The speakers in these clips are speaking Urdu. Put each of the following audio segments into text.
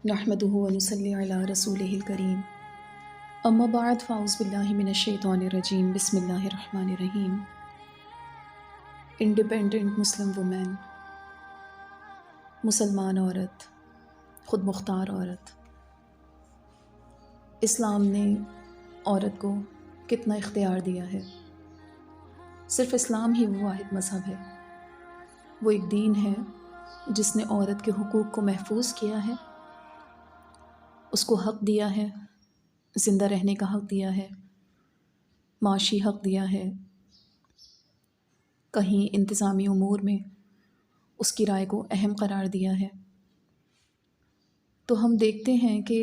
نحمده ونصلی علی رسولہ الکریم اما بعد فاعوذ باللہ من الشیطان الرجیم بسم اللہ الرحمن الرحیم۔ انڈیپینڈنٹ مسلم وومین، مسلمان عورت، خود مختار عورت۔ اسلام نے عورت کو کتنا اختیار دیا ہے۔ صرف اسلام ہی وہ واحد مذہب ہے، وہ ایک دین ہے جس نے عورت کے حقوق کو محفوظ کیا ہے، اس کو حق دیا ہے، زندہ رہنے کا حق دیا ہے، معاشی حق دیا ہے، کہیں انتظامی امور میں اس کی رائے کو اہم قرار دیا ہے۔ تو ہم دیکھتے ہیں کہ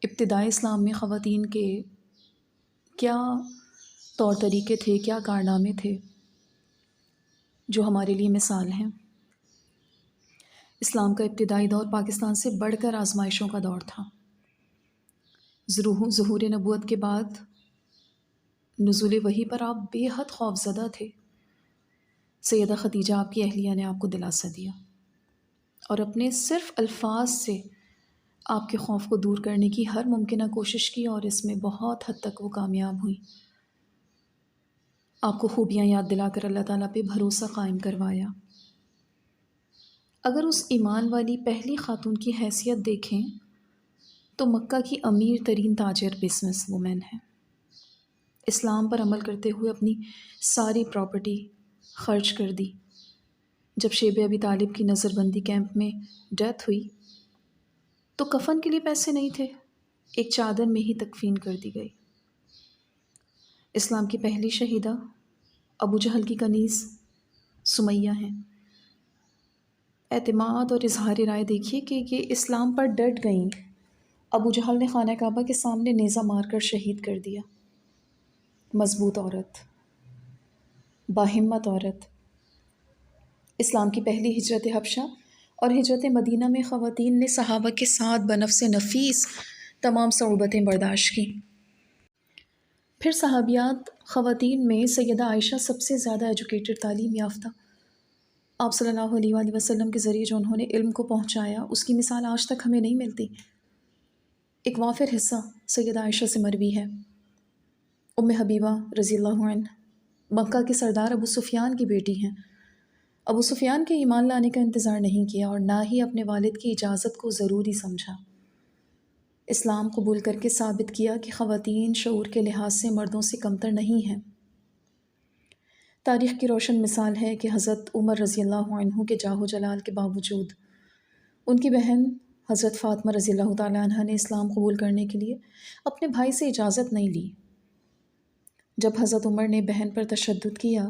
ابتدائی اسلام میں خواتین کے کیا طور طریقے تھے، کیا کارنامے تھے جو ہمارے لیے مثال ہیں۔ اسلام کا ابتدائی دور پاکستان سے بڑھ کر آزمائشوں کا دور تھا۔ ظہور نبوت کے بعد نزول وحی پر آپ بے حد خوفزدہ تھے۔ سیدہ خدیجہ آپ کی اہلیہ نے آپ کو دلاسا دیا اور اپنے صرف الفاظ سے آپ کے خوف کو دور کرنے کی ہر ممکنہ کوشش کی، اور اس میں بہت حد تک وہ کامیاب ہوئی۔ آپ کو خوبیاں یاد دلا کر اللہ تعالیٰ پہ بھروسہ قائم کروایا۔ اگر اس ایمان والی پہلی خاتون کی حیثیت دیکھیں تو مکہ کی امیر ترین تاجر بزنس وومن ہے۔ اسلام پر عمل کرتے ہوئے اپنی ساری پراپرٹی خرچ کر دی۔ جب شیب ابی طالب کی نظر بندی کیمپ میں ڈیتھ ہوئی تو کفن کے لیے پیسے نہیں تھے، ایک چادر میں ہی تکفین کر دی گئی۔ اسلام کی پہلی شہیدہ ابو جہل کی کنیز سمیہ ہیں۔ اعتماد اور اظہار رائے دیکھیے کہ یہ اسلام پر ڈٹ گئیں۔ ابو جہل نے خانہ کعبہ کے سامنے نیزہ مار کر شہید کر دیا۔ مضبوط عورت، باہمت عورت۔ اسلام کی پہلی ہجرت حبشہ اور ہجرت مدینہ میں خواتین نے صحابہ کے ساتھ بنفس نفیس تمام صعوبتیں برداشت کی۔ پھر صحابیات خواتین میں سیدہ عائشہ سب سے زیادہ ایجوکیٹڈ، تعلیم یافتہ۔ آپ صلی اللہ علیہ وآلہ وسلم کے ذریعے جو انہوں نے علم کو پہنچایا، اس کی مثال آج تک ہمیں نہیں ملتی۔ ایک وافر حصہ سیدہ عائشہ سے مروی ہے۔ ام حبیبہ رضی اللہ عنہ مکہ کے سردار ابو سفیان کی بیٹی ہیں۔ ابو سفیان کے ایمان لانے کا انتظار نہیں کیا اور نہ ہی اپنے والد کی اجازت کو ضروری سمجھا۔ اسلام قبول کر کے ثابت کیا کہ خواتین شعور کے لحاظ سے مردوں سے کمتر نہیں ہیں۔ تاریخ کی روشن مثال ہے کہ حضرت عمر رضی اللہ عنہ کے جاہ و جلال کے باوجود ان کی بہن حضرت فاطمہ رضی اللہ تعالیٰ عنہ نے اسلام قبول کرنے کے لیے اپنے بھائی سے اجازت نہیں لی۔ جب حضرت عمر نے بہن پر تشدد کیا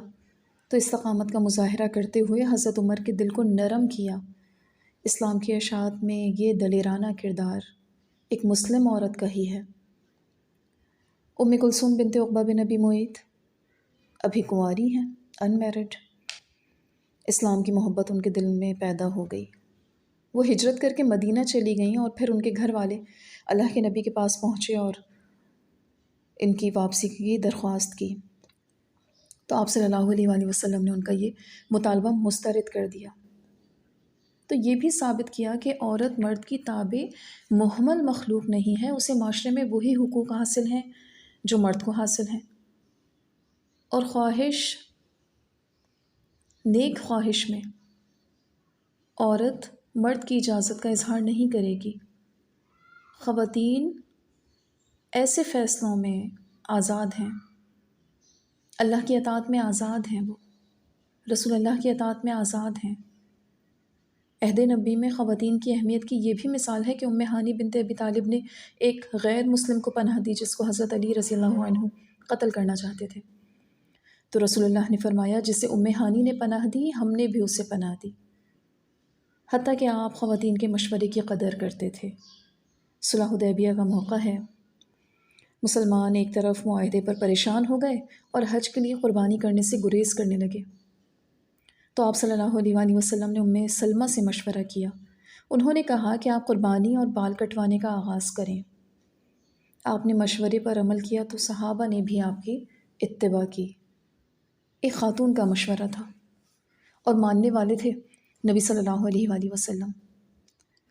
تو استقامت کا مظاہرہ کرتے ہوئے حضرت عمر کے دل کو نرم کیا۔ اسلام کی اشاعت میں یہ دلیرانہ کردار ایک مسلم عورت کا ہی ہے۔ ام کلثوم بنت عقبہ بن ابی معیط ابھی کنواری ہیں، ان میرڈ۔ اسلام کی محبت ان کے دل میں پیدا ہو گئی۔ وہ ہجرت کر کے مدینہ چلی گئیں اور پھر ان کے گھر والے اللہ کے نبی کے پاس پہنچے اور ان کی واپسی کی درخواست کی تو آپ صلی اللہ علیہ وآلہ وسلم نے ان کا یہ مطالبہ مسترد کر دیا۔ تو یہ بھی ثابت کیا کہ عورت مرد کی تابع مہمل مخلوق نہیں ہے، اسے معاشرے میں وہی حقوق حاصل ہیں جو مرد کو حاصل ہیں، اور نیک خواہش میں عورت مرد کی اجازت کا اظہار نہیں کرے گی۔ خواتین ایسے فیصلوں میں آزاد ہیں، اللہ کی اطاعت میں آزاد ہیں، وہ رسول اللہ کی اطاعت میں آزاد ہیں۔ عہد نبی میں خواتین کی اہمیت کی یہ بھی مثال ہے کہ ام ہانی بنت ابی طالب نے ایک غیر مسلم کو پناہ دی جس کو حضرت علی رضی اللہ عنہ قتل کرنا چاہتے تھے، تو رسول اللہ نے فرمایا جسے ام ہانی نے پناہ دی ہم نے بھی اسے پناہ دی۔ حتیٰ کہ آپ خواتین کے مشورے کی قدر کرتے تھے۔ صلح حدیبیہ کا موقع ہے، مسلمان ایک طرف معاہدے پر پریشان ہو گئے اور حج کے لیے قربانی کرنے سے گریز کرنے لگے، تو آپ صلی اللہ علیہ وآلہ وسلم نے ام سلمہ سے مشورہ کیا۔ انہوں نے کہا کہ آپ قربانی اور بال کٹوانے کا آغاز کریں۔ آپ نے مشورے پر عمل کیا تو صحابہ نے بھی آپ کی اتباع کی۔ ایک خاتون کا مشورہ تھا اور ماننے والے تھے نبی صلی اللہ علیہ وآلہ وسلم،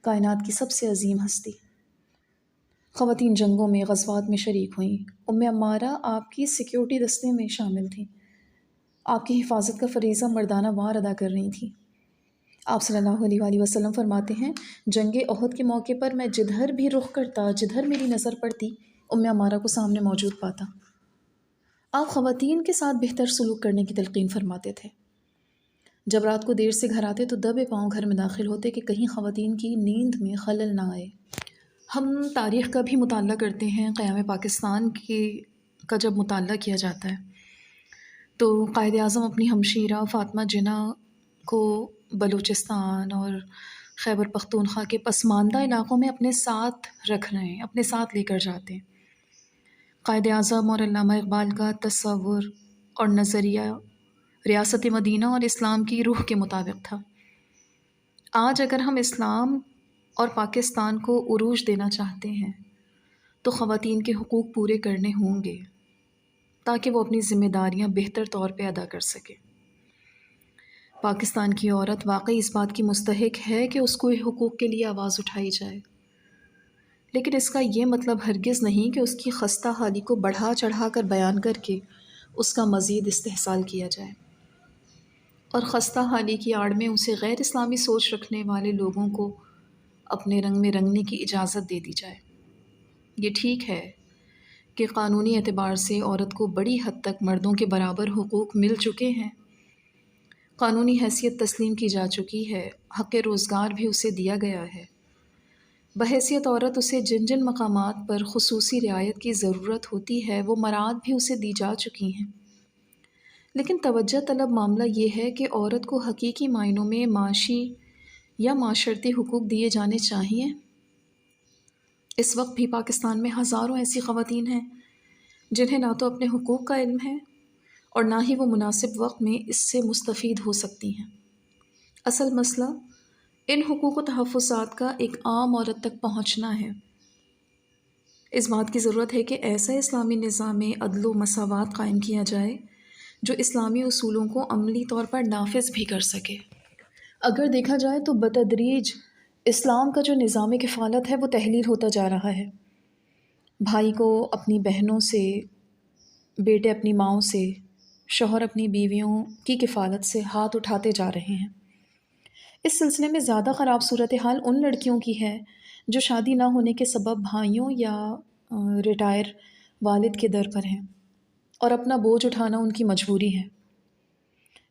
کائنات کی سب سے عظیم ہستی۔ خواتین جنگوں میں، غزوات میں شریک ہوئیں۔ عمارہ آپ کی سیکیورٹی دستے میں شامل تھیں، آپ کی حفاظت کا فریضہ مردانہ وار ادا کر رہی تھیں۔ آپ صلی اللہ علیہ وآلہ وسلم فرماتے ہیں، جنگ احد کے موقع پر میں جدھر بھی رخ کرتا، جدھر میری نظر پڑتی، عمارہ کو سامنے موجود پاتا۔ آپ خواتین کے ساتھ بہتر سلوک کرنے کی تلقین فرماتے تھے۔ جب رات کو دیر سے گھر آتے تو دبے پاؤں گھر میں داخل ہوتے کہ کہیں خواتین کی نیند میں خلل نہ آئے۔ ہم تاریخ کا بھی مطالعہ کرتے ہیں۔ قیام پاکستان کا جب مطالعہ کیا جاتا ہے تو قائد اعظم اپنی ہمشیرہ فاطمہ جناح کو بلوچستان اور خیبر پختونخوا کے پسماندہ علاقوں میں اپنے ساتھ رکھ رہے ہیں، اپنے ساتھ لے کر جاتے ہیں۔ قائد اعظم اور علامہ اقبال کا تصور اور نظریہ ریاست مدینہ اور اسلام کی روح کے مطابق تھا۔ آج اگر ہم اسلام اور پاکستان کو عروج دینا چاہتے ہیں تو خواتین کے حقوق پورے کرنے ہوں گے تاکہ وہ اپنی ذمہ داریاں بہتر طور پہ ادا کر سکے۔ پاکستان کی عورت واقعی اس بات کی مستحق ہے کہ اس کو حقوق کے لیے آواز اٹھائی جائے، لیکن اس کا یہ مطلب ہرگز نہیں کہ اس کی خستہ حالی کو بڑھا چڑھا کر بیان کر کے اس کا مزید استحصال کیا جائے اور خستہ حالی کی آڑ میں اسے غیر اسلامی سوچ رکھنے والے لوگوں کو اپنے رنگ میں رنگنے کی اجازت دے دی جائے۔ یہ ٹھیک ہے کہ قانونی اعتبار سے عورت کو بڑی حد تک مردوں کے برابر حقوق مل چکے ہیں، قانونی حیثیت تسلیم کی جا چکی ہے، حق روزگار بھی اسے دیا گیا ہے۔ بحیثیت عورت اسے جن جن مقامات پر خصوصی رعایت کی ضرورت ہوتی ہے وہ مراعات بھی اسے دی جا چکی ہیں، لیکن توجہ طلب معاملہ یہ ہے کہ عورت کو حقیقی معنوں میں معاشی یا معاشرتی حقوق دیے جانے چاہیے۔ اس وقت بھی پاکستان میں ہزاروں ایسی خواتین ہیں جنہیں نہ تو اپنے حقوق کا علم ہے اور نہ ہی وہ مناسب وقت میں اس سے مستفید ہو سکتی ہیں۔ اصل مسئلہ ان حقوق و تحفظات کا ایک عام عورت تک پہنچنا ہے۔ اس بات کی ضرورت ہے کہ ایسا اسلامی نظام عدل و مساوات قائم کیا جائے جو اسلامی اصولوں کو عملی طور پر نافذ بھی کر سکے۔ اگر دیکھا جائے تو بتدریج اسلام کا جو نظام کفالت ہے وہ تحلیل ہوتا جا رہا ہے۔ بھائی کو اپنی بہنوں سے، بیٹے اپنی ماؤں سے، شوہر اپنی بیویوں کی کفالت سے ہاتھ اٹھاتے جا رہے ہیں۔ اس سلسلے میں زیادہ خراب صورتحال ان لڑکیوں کی ہے جو شادی نہ ہونے کے سبب بھائیوں یا ریٹائر والد کے در پر ہیں اور اپنا بوجھ اٹھانا ان کی مجبوری ہے۔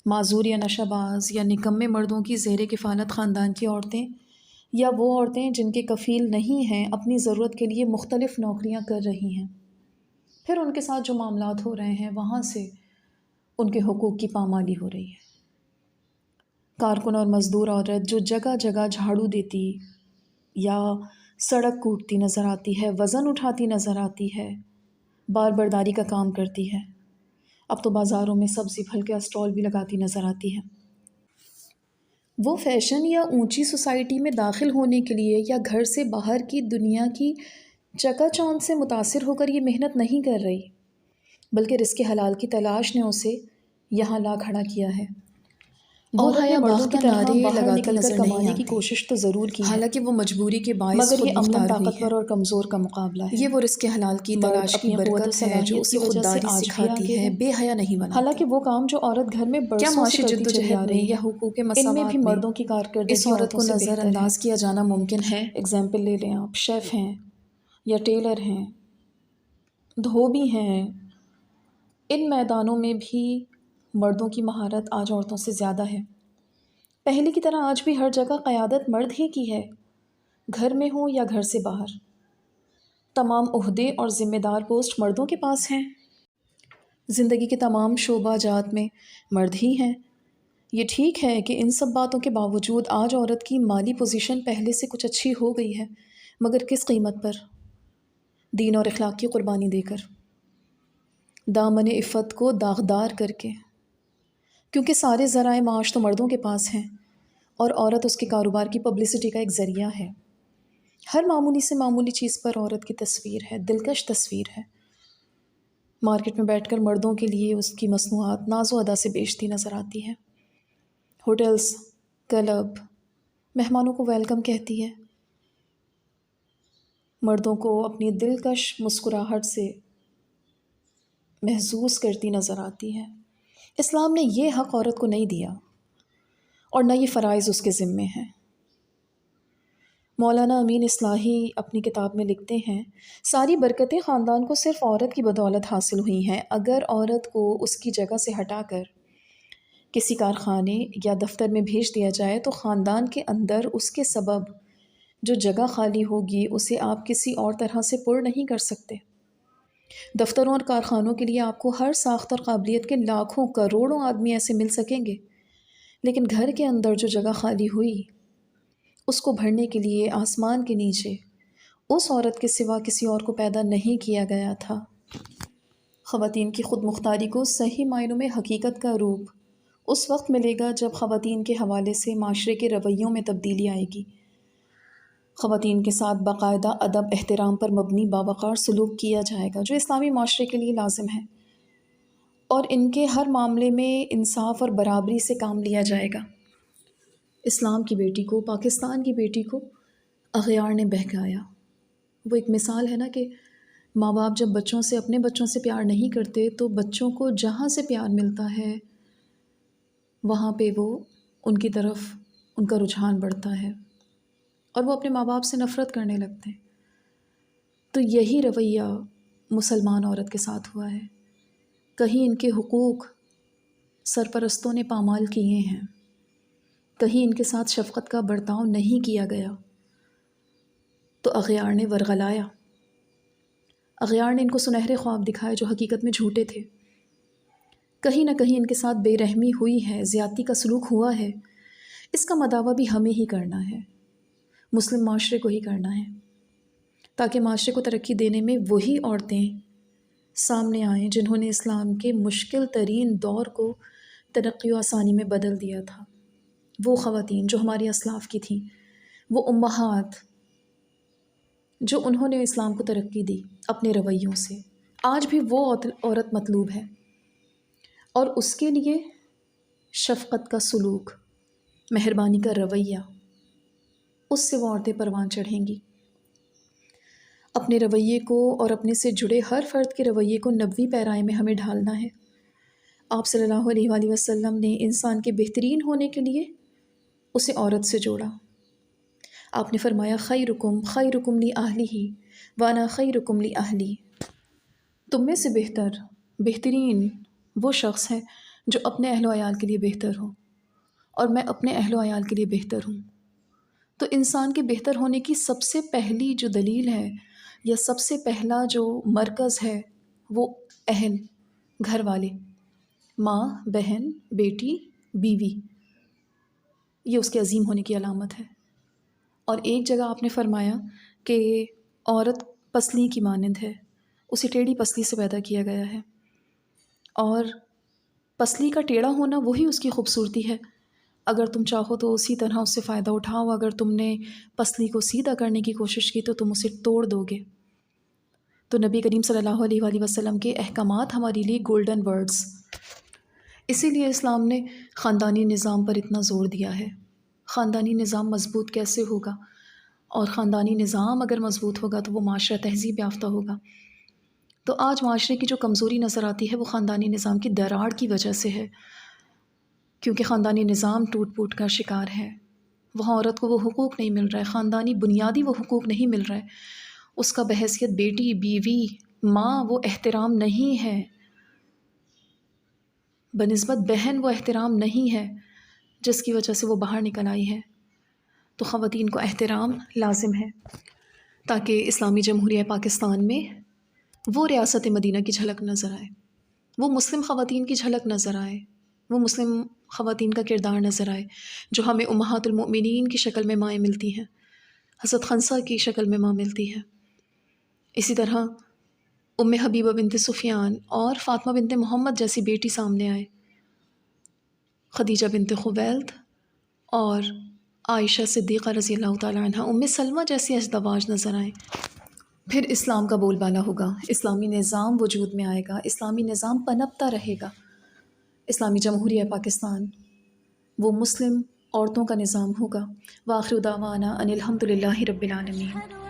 معذور یا نشہ باز یا نکمے مردوں کی زیر کفالت خاندان کی عورتیں یا وہ عورتیں جن کے کفیل نہیں ہیں اپنی ضرورت کے لیے مختلف نوکریاں کر رہی ہیں، پھر ان کے ساتھ جو معاملات ہو رہے ہیں وہاں سے ان کے حقوق کی پامالی ہو رہی ہے۔ کارکن اور مزدور عورت جو جگہ جگہ جھاڑو دیتی یا سڑک کوٹتی نظر آتی ہے، وزن اٹھاتی نظر آتی ہے، بار برداری کا کام کرتی ہے، اب تو بازاروں میں سبزی پھل کا اسٹال بھی لگاتی نظر آتی ہے۔ وہ فیشن یا اونچی سوسائٹی میں داخل ہونے کے لیے یا گھر سے باہر کی دنیا کی چکا چوند سے متاثر ہو کر یہ محنت نہیں کر رہی، بلکہ رزق حلال کی تلاش نے اسے یہاں لا کھڑا کیا ہے۔ وہ حیا مردوں کی طرح باہر نکل کر کمانے کی کوشش تو ضرور کی ہے، حالانکہ وہ مجبوری کے باعث مگر یہ عملاً طاقتور اور کمزور کا مقابلہ ہے۔ یہ وہ رزق حلال کی تلاش کی برکت ہے جو اسے خودداری سکھاتی ہے، بے حیا نہیں بناتی۔ حالانکہ وہ کام جو عورت گھر میں برسوں سے کرتی چلی آ رہی ہے، حقوق مساوات ان میں بھی مردوں کی کارکردگی اس عورت کو نظر انداز کیا جانا ممکن ہے۔ اگزامپل لے لیں آپ، شیف ہیں یا ٹیلر ہیں، دھوبی ہیں، ان میدانوں میں بھی مردوں کی مہارت آج عورتوں سے زیادہ ہے۔ پہلے کی طرح آج بھی ہر جگہ قیادت مرد ہی کی ہے، گھر میں ہو یا گھر سے باہر، تمام عہدے اور ذمہ دار پوسٹ مردوں کے پاس ہیں، زندگی کے تمام شعبہ جات میں مرد ہی ہیں۔ یہ ٹھیک ہے کہ ان سب باتوں کے باوجود آج عورت کی مالی پوزیشن پہلے سے کچھ اچھی ہو گئی ہے، مگر کس قیمت پر؟ دین اور اخلاق کی قربانی دے کر، دامن عفت کو داغدار کر کے، کیونکہ سارے ذرائع معاش تو مردوں کے پاس ہیں اور عورت اس کے کاروبار کی پبلسٹی کا ایک ذریعہ ہے۔ ہر معمولی سے معمولی چیز پر عورت کی تصویر ہے، دلکش تصویر ہے۔ مارکیٹ میں بیٹھ کر مردوں کے لیے اس کی مصنوعات ناز و ادا سے بیچتی نظر آتی ہے، ہوٹلز، کلب، مہمانوں کو ویلکم کہتی ہے، مردوں کو اپنی دلکش مسکراہٹ سے محظوظ کرتی نظر آتی ہے۔ اسلام نے یہ حق عورت کو نہیں دیا اور نہ یہ فرائض اس کے ذمے ہیں۔ مولانا امین اصلاحی اپنی کتاب میں لکھتے ہیں، ساری برکتیں خاندان کو صرف عورت کی بدولت حاصل ہوئی ہیں۔ اگر عورت کو اس کی جگہ سے ہٹا کر کسی کارخانے یا دفتر میں بھیج دیا جائے تو خاندان کے اندر اس کے سبب جو جگہ خالی ہوگی اسے آپ کسی اور طرح سے پر نہیں کر سکتے۔ دفتروں اور کارخانوں کے لیے آپ کو ہر ساخت اور قابلیت کے لاکھوں کروڑوں آدمی ایسے مل سکیں گے، لیکن گھر کے اندر جو جگہ خالی ہوئی اس کو بھرنے کے لیے آسمان کے نیچے اس عورت کے سوا کسی اور کو پیدا نہیں کیا گیا تھا۔ خواتین کی خود مختاری کو صحیح معنوں میں حقیقت کا روپ اس وقت ملے گا جب خواتین کے حوالے سے معاشرے کے رویوں میں تبدیلی آئے گی۔ خواتین کے ساتھ باقاعدہ ادب احترام پر مبنی باوقار سلوک کیا جائے گا جو اسلامی معاشرے کے لیے لازم ہے، اور ان کے ہر معاملے میں انصاف اور برابری سے کام لیا جائے گا۔ اسلام کی بیٹی کو، پاکستان کی بیٹی کو اغیار نے بہکایا۔ وہ ایک مثال ہے نا کہ ماں باپ جب اپنے بچوں سے پیار نہیں کرتے تو بچوں کو جہاں سے پیار ملتا ہے وہاں پہ وہ ان کی طرف ان کا رجحان بڑھتا ہے اور وہ اپنے ماں باپ سے نفرت کرنے لگتے ہیں۔ تو یہی رویہ مسلمان عورت کے ساتھ ہوا ہے۔ کہیں ان کے حقوق سرپرستوں نے پامال کیے ہیں، کہیں ان کے ساتھ شفقت کا برتاؤ نہیں کیا گیا، تو اغیار نے ورغلایا۔ اغیار نے ان کو سنہرے خواب دکھائے جو حقیقت میں جھوٹے تھے۔ کہیں نہ کہیں ان کے ساتھ بے رحمی ہوئی ہے، زیادتی کا سلوک ہوا ہے۔ اس کا مداوع بھی ہمیں ہی کرنا ہے، مسلم معاشرے کو ہی کرنا ہے، تاکہ معاشرے کو ترقی دینے میں وہی عورتیں سامنے آئیں جنہوں نے اسلام کے مشکل ترین دور کو ترقی و آسانی میں بدل دیا تھا۔ وہ خواتین جو ہماری اسلاف کی تھیں، وہ امہات جو انہوں نے اسلام کو ترقی دی اپنے رویوں سے، آج بھی وہ عورت مطلوب ہے، اور اس کے لیے شفقت کا سلوک، مہربانی کا رویہ، اس سے وہ عورتیں پروان چڑھیں گی۔ اپنے رویے کو اور اپنے سے جڑے ہر فرد کے رویے کو نبوی پیرائے میں ہمیں ڈھالنا ہے۔ آپ صلی اللہ علیہ وآلہ وسلم نے انسان کے بہترین ہونے کے لیے اسے عورت سے جوڑا۔ آپ نے فرمایا خیرکم خیرکم لأہلہ وانا خیرکم لأہلی۔ تم میں سے بہترین وہ شخص ہے جو اپنے اہل و عیال کے لیے بہتر ہو، اور میں اپنے اہل و عیال کے لیے بہتر ہوں۔ تو انسان کے بہتر ہونے کی سب سے پہلی جو دلیل ہے یا سب سے پہلا جو مرکز ہے وہ اہل، گھر والے، ماں، بہن، بیٹی، بیوی، یہ اس کے عظیم ہونے کی علامت ہے۔ اور ایک جگہ آپ نے فرمایا کہ عورت پسلی کی مانند ہے، اسے ٹیڑھی پسلی سے پیدا کیا گیا ہے، اور پسلی کا ٹیڑھا ہونا وہی اس کی خوبصورتی ہے۔ اگر تم چاہو تو اسی طرح اس سے فائدہ اٹھاؤ، اگر تم نے پسلی کو سیدھا کرنے کی کوشش کی تو تم اسے توڑ دو گے۔ تو نبی کریم صلی اللہ علیہ وآلہ وسلم کے احکامات ہمارے لیے گولڈن ورڈز، اسی لیے اسلام نے خاندانی نظام پر اتنا زور دیا ہے۔ خاندانی نظام مضبوط کیسے ہوگا؟ اور خاندانی نظام اگر مضبوط ہوگا تو وہ معاشرہ تہذیب یافتہ ہوگا۔ تو آج معاشرے کی جو کمزوری نظر آتی ہے وہ خاندانی نظام کی دراڑ کی وجہ سے ہے، کیونکہ خاندانی نظام ٹوٹ پھوٹ کا شکار ہے۔ وہاں عورت کو وہ حقوق نہیں مل رہا ہے، خاندانی بنیادی وہ حقوق نہیں مل رہا ہے، اس کا بحیثیت بیٹی، بیوی، ماں وہ احترام نہیں ہے، بنسبت بہن وہ احترام نہیں ہے جس کی وجہ سے وہ باہر نکل آئی ہے۔ تو خواتین کو احترام لازم ہے تاکہ اسلامی جمہوریہ پاکستان میں وہ ریاست مدینہ کی جھلک نظر آئے، وہ مسلم خواتین کی جھلک نظر آئے، وہ مسلم خواتین کا کردار نظر آئے جو ہمیں امہات المؤمنین کی شکل میں مائیں ملتی ہیں، حضرت خنسا کی شکل میں ماں ملتی ہے۔ اسی طرح ام حبیبہ بنت سفیان اور فاطمہ بنت محمد جیسی بیٹی سامنے آئے، خدیجہ بنت خویلد اور عائشہ صدیقہ رضی اللہ تعالیٰ عنہ، ام سلمہ جیسی ازدواج نظر آئیں۔ پھر اسلام کا بول بالا ہوگا، اسلامی نظام وجود میں آئے گا، اسلامی نظام پنپتا رہے گا۔ اسلامی جمہوریہ پاکستان وہ مسلم عورتوں کا نظام ہوگا۔ وآخر دعوانا ان الحمد للہ رب العالمین۔